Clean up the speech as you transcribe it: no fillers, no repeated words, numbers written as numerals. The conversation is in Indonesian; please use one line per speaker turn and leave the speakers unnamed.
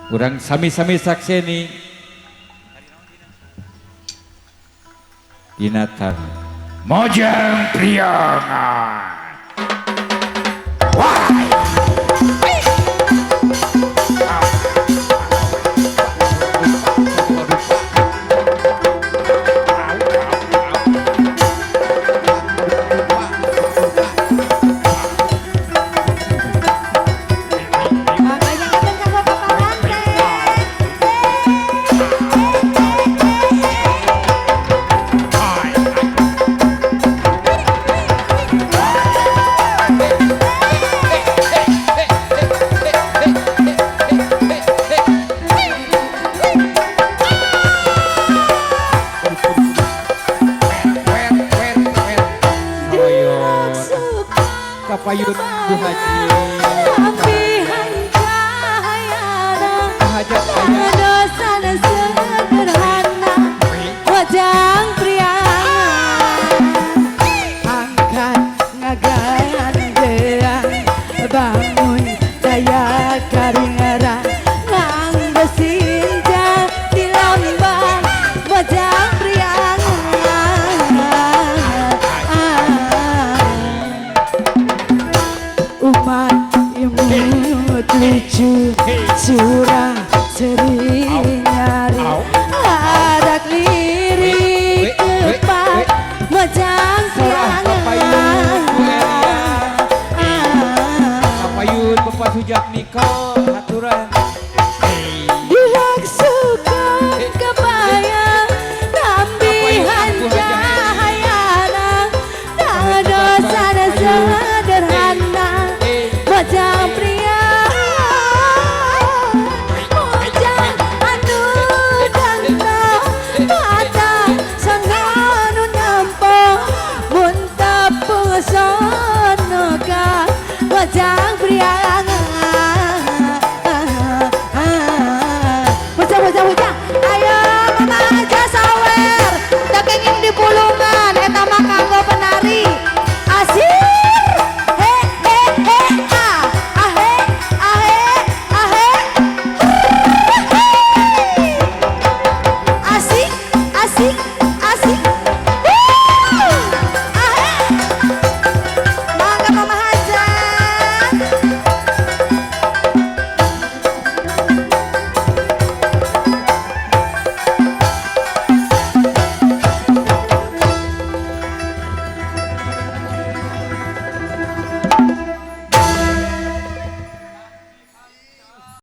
Urang sami-sami sakseni Dinatan Mojang Priangan. Wah. Kapayun Bu Haji
Ampihan cahayana
hajat aya
dosana sederhana wajang priangan angkat ngagandang bangun daya karingaran nganggo sinjang di lambang wajang priangan umat imut lucu